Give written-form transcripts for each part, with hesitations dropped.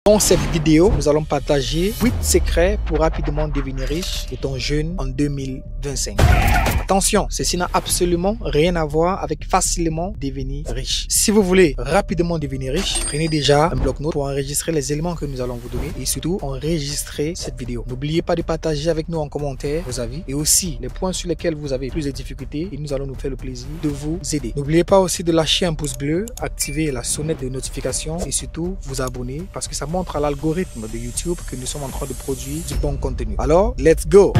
Dans cette vidéo, nous allons partager 8 secrets pour rapidement devenir riche étant jeune en 2025. Attention, ceci n'a absolument rien à voir avec facilement devenir riche. Si vous voulez rapidement devenir riche, prenez déjà un bloc-notes pour enregistrer les éléments que nous allons vous donner et surtout enregistrer cette vidéo. N'oubliez pas de partager avec nous en commentaire vos avis et aussi les points sur lesquels vous avez plus de difficultés et nous allons nous faire le plaisir de vous aider. N'oubliez pas aussi de lâcher un pouce bleu, activer la sonnette de notification et surtout vous abonner parce que ça montre à l'algorithme de YouTube que nous sommes en train de produire du bon contenu. Alors, let's go!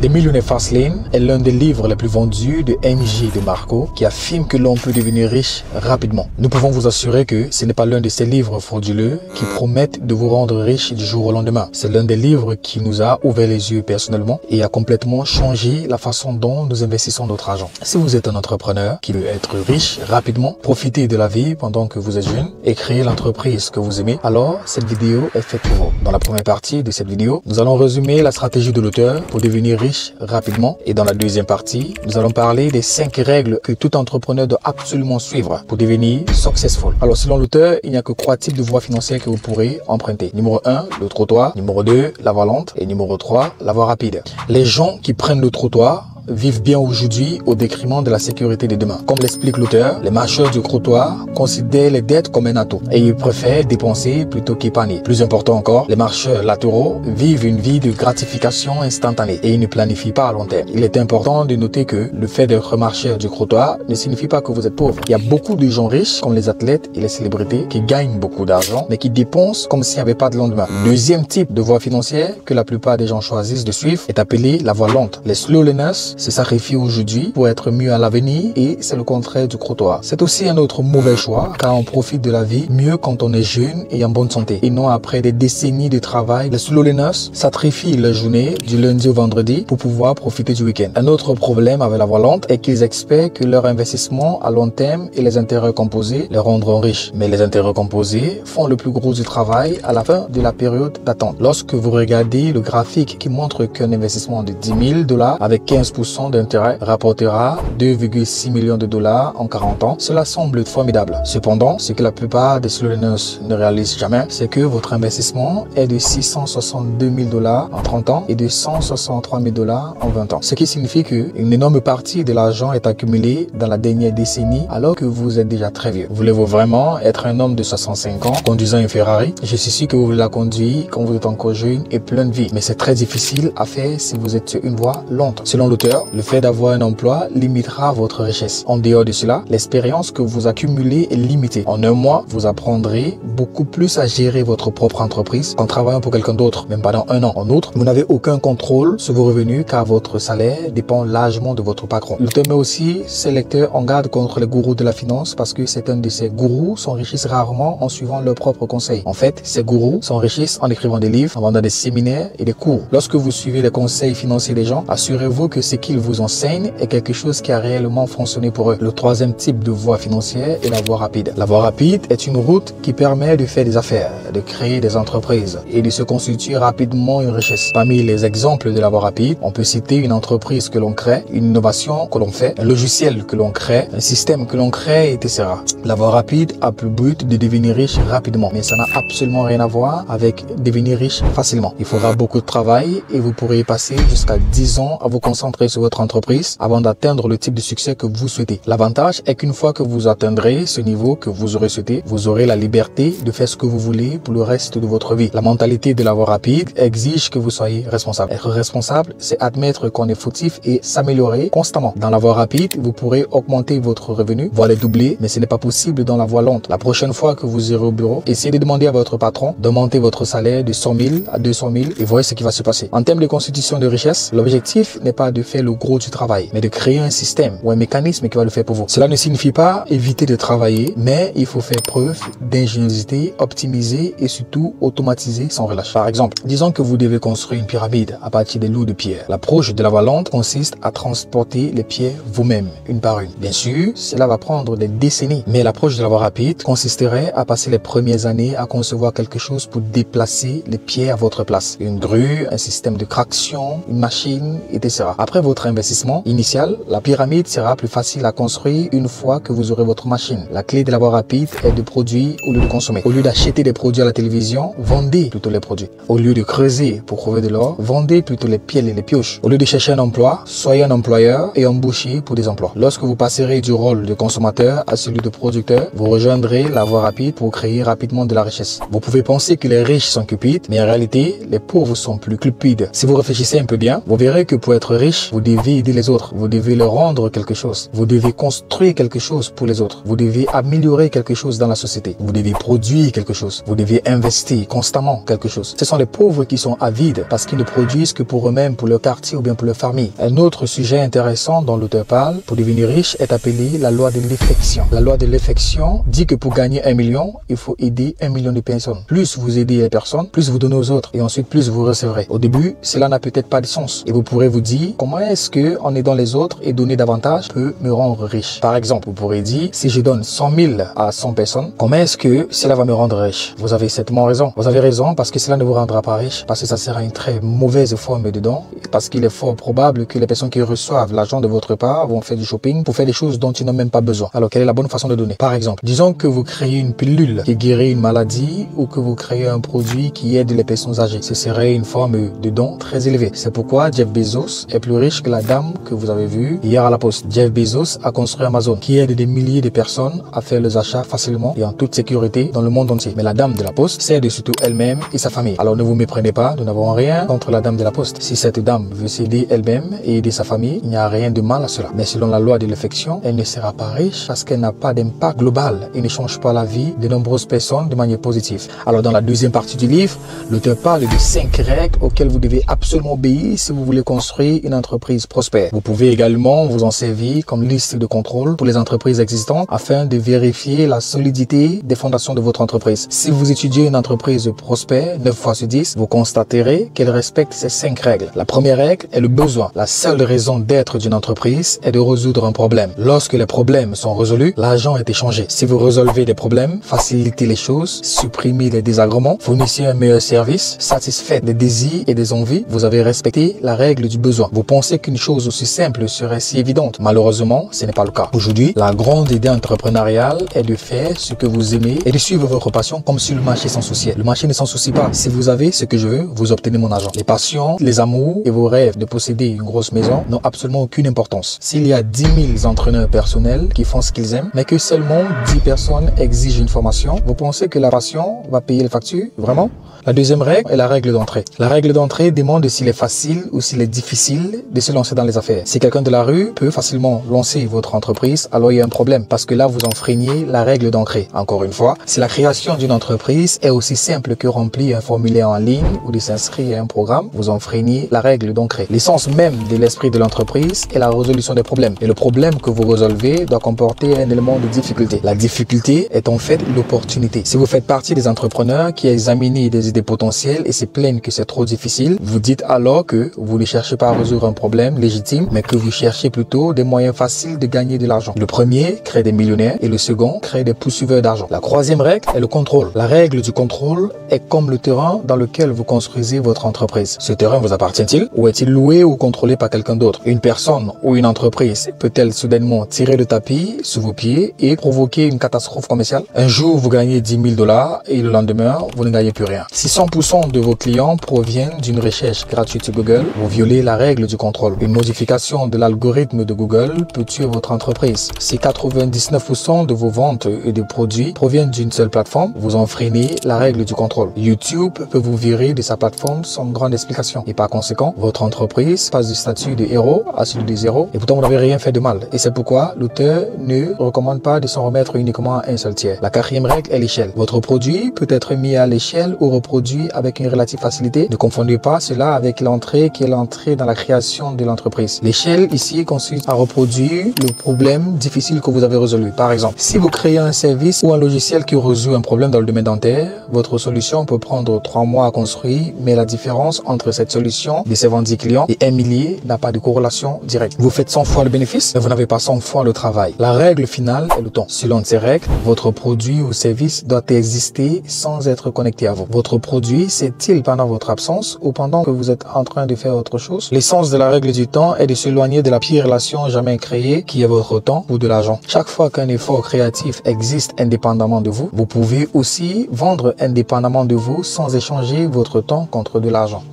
The Millionaire Fast Lane est l'un des livres les plus vendus de MJ DeMarco qui affirme que l'on peut devenir riche rapidement. Nous pouvons vous assurer que ce n'est pas l'un de ces livres frauduleux qui promettent de vous rendre riche du jour au lendemain. C'est l'un des livres qui nous a ouvert les yeux personnellement et a complètement changé la façon dont nous investissons notre argent. Si vous êtes un entrepreneur qui veut être riche rapidement, profiter de la vie pendant que vous êtes jeune et créer l'entreprise que vous aimez, alors cette vidéo est faite pour vous. Dans la première partie de cette vidéo, nous allons résumer la stratégie de l'auteur pour devenir riche rapidement et dans la deuxième partie, nous allons parler des 5 règles que tout entrepreneur doit absolument suivre pour devenir successful. Alors selon l'auteur, il n'y a que 3 types de voies financières que vous pourrez emprunter. Numéro 1, le trottoir. Numéro 2, la voie lente. Et numéro 3, la voie rapide. Les gens qui prennent le trottoir vivent bien aujourd'hui au détriment de la sécurité de demain. Comme l'explique l'auteur, les marcheurs du trottoir considèrent les dettes comme un atout et ils préfèrent dépenser plutôt qu'épargner. Plus important encore, les marcheurs latéraux vivent une vie de gratification instantanée et ils ne planifient pas à long terme. Il est important de noter que le fait d'être marcheur du trottoir ne signifie pas que vous êtes pauvre. Il y a beaucoup de gens riches, comme les athlètes et les célébrités, qui gagnent beaucoup d'argent mais qui dépensent comme s'il n'y avait pas de lendemain. Le deuxième type de voie financière que la plupart des gens choisissent de suivre est appelé la voie lente. Les slow learners se sacrifient aujourd'hui pour être mieux à l'avenir et c'est le contraire du trottoir. C'est aussi un autre mauvais choix car on profite de la vie mieux quand on est jeune et en bonne santé et non après des décennies de travail. Les slow learners sacrifient leur journée du lundi au vendredi pour pouvoir profiter du week-end. Un autre problème avec la voie lente est qu'ils espèrent que leur investissement à long terme et les intérêts composés les rendront riches. Mais les intérêts composés font le plus gros du travail à la fin de la période d'attente. Lorsque vous regardez le graphique qui montre qu'un investissement de $10 000 avec 15% d'intérêt rapportera 2,6 millions de dollars en 40 ans. Cela semble formidable. Cependant, ce que la plupart des slow learners ne réalisent jamais, c'est que votre investissement est de $662 000 en 30 ans et de $163 000 en 20 ans. Ce qui signifie qu'une énorme partie de l'argent est accumulée dans la dernière décennie alors que vous êtes déjà très vieux. Voulez-vous vraiment être un homme de 65 ans conduisant une Ferrari? Je suis sûr que vous voulez la conduire quand vous êtes encore jeune et plein de vie. Mais c'est très difficile à faire si vous êtes sur une voie lente. Selon l'auteur, le fait d'avoir un emploi limitera votre richesse. En dehors de cela, l'expérience que vous accumulez est limitée. En un mois, vous apprendrez beaucoup plus à gérer votre propre entreprise qu'en travaillant pour quelqu'un d'autre, même pendant un an. En outre, vous n'avez aucun contrôle sur vos revenus car votre salaire dépend largement de votre patron. L'auteur met aussi ses lecteurs en garde contre les gourous de la finance parce que certains de ces gourous s'enrichissent rarement en suivant leurs propres conseils. En fait, ces gourous s'enrichissent en écrivant des livres, en vendant des séminaires et des cours. Lorsque vous suivez les conseils financiers des gens, assurez-vous que ce qu'ils vous enseigne est quelque chose qui a réellement fonctionné pour eux. Le troisième type de voie financière est la voie rapide. La voie rapide est une route qui permet de faire des affaires, de créer des entreprises et de se constituer rapidement une richesse. Parmi les exemples de la voie rapide, on peut citer une entreprise que l'on crée, une innovation que l'on fait, un logiciel que l'on crée, un système que l'on crée, etc. La voie rapide a pour but de devenir riche rapidement, mais ça n'a absolument rien à voir avec devenir riche facilement. Il faudra beaucoup de travail et vous pourrez passer jusqu'à 10 ans à vous concentrer sur votre entreprise avant d'atteindre le type de succès que vous souhaitez. L'avantage est qu'une fois que vous atteindrez ce niveau que vous aurez souhaité, vous aurez la liberté de faire ce que vous voulez pour le reste de votre vie. La mentalité de la voie rapide exige que vous soyez responsable. Être responsable, c'est admettre qu'on est fautif et s'améliorer constamment. Dans la voie rapide, vous pourrez augmenter votre revenu, voire les doubler, mais ce n'est pas possible dans la voie lente. La prochaine fois que vous irez au bureau, essayez de demander à votre patron d'augmenter votre salaire de 100 000 à 200 000 et voyez ce qui va se passer. En termes de constitution de richesse, l'objectif n'est pas de faire le gros du travail, mais de créer un système ou un mécanisme qui va le faire pour vous. Cela ne signifie pas éviter de travailler, mais il faut faire preuve d'ingéniosité, optimiser et surtout automatiser sans relâche. Par exemple, disons que vous devez construire une pyramide à partir des lots de pierres. L'approche de la voie lente consiste à transporter les pierres vous-même, une par une. Bien sûr, cela va prendre des décennies, mais l'approche de la voie rapide consisterait à passer les premières années à concevoir quelque chose pour déplacer les pierres à votre place. Une grue, un système de traction, une machine, etc. Après votre investissement initial, la pyramide sera plus facile à construire une fois que vous aurez votre machine. La clé de la voie rapide est de produire au lieu de consommer. Au lieu d'acheter des produits à la télévision, vendez plutôt les produits. Au lieu de creuser pour trouver de l'or, vendez plutôt les piels et les pioches. Au lieu de chercher un emploi, soyez un employeur et embauchez pour des emplois. Lorsque vous passerez du rôle de consommateur à celui de producteur, vous rejoindrez la voie rapide pour créer rapidement de la richesse. Vous pouvez penser que les riches sont cupides, mais en réalité, les pauvres sont plus cupides. Si vous réfléchissez un peu bien, vous verrez que pour être riche, vous devez aider les autres. Vous devez leur rendre quelque chose. Vous devez construire quelque chose pour les autres. Vous devez améliorer quelque chose dans la société. Vous devez produire quelque chose. Vous devez investir constamment quelque chose. Ce sont les pauvres qui sont avides parce qu'ils ne produisent que pour eux-mêmes, pour leur quartier ou bien pour leur famille. Un autre sujet intéressant dont l'auteur parle pour devenir riche est appelé la loi de l'effection. La loi de l'effection dit que pour gagner 1 million, il faut aider 1 million de personnes. Plus vous aidez les personnes, plus vous donnez aux autres et ensuite plus vous recevrez. Au début, cela n'a peut-être pas de sens et vous pourrez vous dire comment est-ce que en aidant les autres et donner davantage peut me rendre riche. Par exemple, vous pourrez dire si je donne 100 000 à 100 personnes, comment est-ce que cela va me rendre riche? Vous avez certainement raison. Vous avez raison parce que cela ne vous rendra pas riche parce que ça sera une très mauvaise forme de don parce qu'il est fort probable que les personnes qui reçoivent l'argent de votre part vont faire du shopping pour faire des choses dont ils n'ont même pas besoin. Alors, quelle est la bonne façon de donner? Par exemple, disons que vous créez une pilule qui guérit une maladie ou que vous créez un produit qui aide les personnes âgées. Ce serait une forme de don très élevée. C'est pourquoi Jeff Bezos est plus riche que la dame que vous avez vue hier à la poste. Jeff Bezos a construit Amazon qui aide des milliers de personnes à faire leurs achats facilement et en toute sécurité dans le monde entier. Mais la dame de la poste s'aide surtout elle-même et sa famille. Alors ne vous méprenez pas, nous n'avons rien contre la dame de la poste. Si cette dame veut s'aider elle-même et aider sa famille, il n'y a rien de mal à cela. Mais selon la loi de l'affection, elle ne sera pas riche parce qu'elle n'a pas d'impact global et ne change pas la vie de nombreuses personnes de manière positive. Alors dans la deuxième partie du livre, l'auteur parle de 5 règles auxquelles vous devez absolument obéir si vous voulez construire une entreprise prospère. Vous pouvez également vous en servir comme liste de contrôle pour les entreprises existantes afin de vérifier la solidité des fondations de votre entreprise. Si vous étudiez une entreprise prospère 9 fois sur 10, vous constaterez qu'elle respecte ces 5 règles. La première règle est le besoin. La seule raison d'être d'une entreprise est de résoudre un problème. Lorsque les problèmes sont résolus, l'argent est échangé. Si vous résolvez des problèmes, facilitez les choses, supprimez les désagréments, fournissez un meilleur service, satisfaites des désirs et des envies, vous avez respecté la règle du besoin. Vous pensez qu'une chose aussi simple serait si évidente. Malheureusement, ce n'est pas le cas. Aujourd'hui, la grande idée entrepreneuriale est de faire ce que vous aimez et de suivre votre passion comme si le marché s'en souciait. Le marché ne s'en soucie pas. Si vous avez ce que je veux, vous obtenez mon argent. Les passions, les amours et vos rêves de posséder une grosse maison n'ont absolument aucune importance. S'il y a 10 000 entraîneurs personnels qui font ce qu'ils aiment, mais que seulement 10 personnes exigent une formation, vous pensez que la passion va payer les factures? Vraiment? La deuxième règle est la règle d'entrée. La règle d'entrée demande s'il est facile ou s'il est difficile de se lancer dans les affaires. Si quelqu'un de la rue peut facilement lancer votre entreprise, alors il y a un problème parce que là, vous enfreignez la règle d'entrée. Encore une fois, si la création d'une entreprise est aussi simple que remplir un formulaire en ligne ou de s'inscrire à un programme, vous enfreignez la règle d'entrée. L'essence même de l'esprit de l'entreprise est la résolution des problèmes. Et le problème que vous résolvez doit comporter un élément de difficulté. La difficulté est en fait l'opportunité. Si vous faites partie des entrepreneurs qui examinent des idées potentielles et se plaignent que c'est trop difficile, vous dites alors que vous ne cherchez pas à résoudre un problème légitime, mais que vous cherchez plutôt des moyens faciles de gagner de l'argent. Le premier crée des millionnaires et le second crée des poursuiveurs d'argent. La troisième règle est le contrôle. La règle du contrôle est comme le terrain dans lequel vous construisez votre entreprise. Ce terrain vous appartient-il ou est-il loué ou contrôlé par quelqu'un d'autre? Une personne ou une entreprise peut-elle soudainement tirer le tapis sous vos pieds et provoquer une catastrophe commerciale? Un jour, vous gagnez 10 000 $ et le lendemain, vous ne gagnez plus rien. Si 100% de vos clients proviennent d'une recherche gratuite sur Google, vous violez la règle du contrôle. Une modification de l'algorithme de Google peut tuer votre entreprise. Si 99% de vos ventes et de produits proviennent d'une seule plateforme, vous enfreignez la règle du contrôle. YouTube peut vous virer de sa plateforme sans grande explication. Et par conséquent, votre entreprise passe du statut de héros à celui de zéro et pourtant vous n'avez rien fait de mal. Et c'est pourquoi l'auteur ne recommande pas de s'en remettre uniquement à un seul tiers. La quatrième règle est l'échelle. Votre produit peut être mis à l'échelle ou reproduit avec une relative facilité. Ne confondez pas cela avec l'entrée qui est l'entrée dans la création de l'entreprise. L'échelle ici consiste à reproduire le problème difficile que vous avez résolu. Par exemple, si vous créez un service ou un logiciel qui résout un problème dans le domaine dentaire, votre solution peut prendre 3 mois à construire, mais la différence entre cette solution de ses vendus clients et 1 millier n'a pas de corrélation directe. Vous faites 100 fois le bénéfice, mais vous n'avez pas 100 fois le travail. La règle finale est le temps. Selon ces règles, votre produit ou service doit exister sans être connecté à vous. Votre produit s'est-il pendant votre absence ou pendant que vous êtes en train de faire autre chose? L'essence de la règle du temps est de s'éloigner de la pire relation jamais créée qui est votre temps ou de l'argent. Chaque fois qu'un effort créatif existe indépendamment de vous, vous pouvez aussi vendre indépendamment de vous sans échanger votre temps contre de l'argent.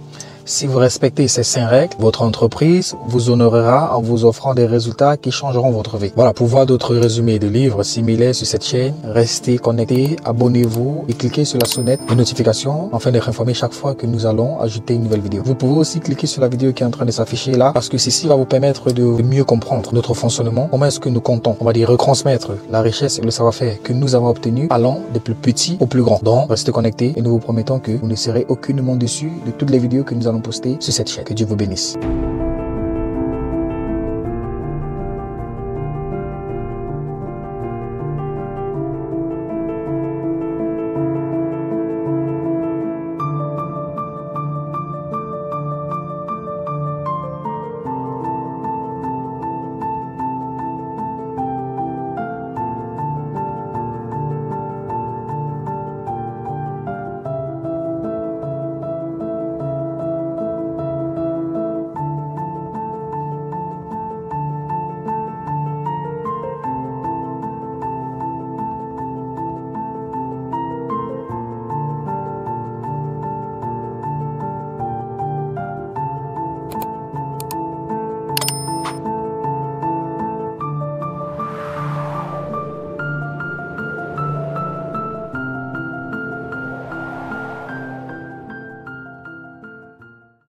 Si vous respectez ces 5 règles, votre entreprise vous honorera en vous offrant des résultats qui changeront votre vie. Voilà, pour voir d'autres résumés de livres similaires sur cette chaîne, restez connectés, abonnez-vous et cliquez sur la sonnette de notification afin d'être informé chaque fois que nous allons ajouter une nouvelle vidéo. Vous pouvez aussi cliquer sur la vidéo qui est en train de s'afficher là parce que ceci va vous permettre de mieux comprendre notre fonctionnement. Comment est-ce que nous comptons, on va dire, retransmettre la richesse et le savoir-faire que nous avons obtenu allant des plus petits aux plus grands. Donc, restez connectés et nous vous promettons que vous ne serez aucunement déçus de toutes les vidéos que nous allons poster sur cette chaîne. Que Dieu vous bénisse.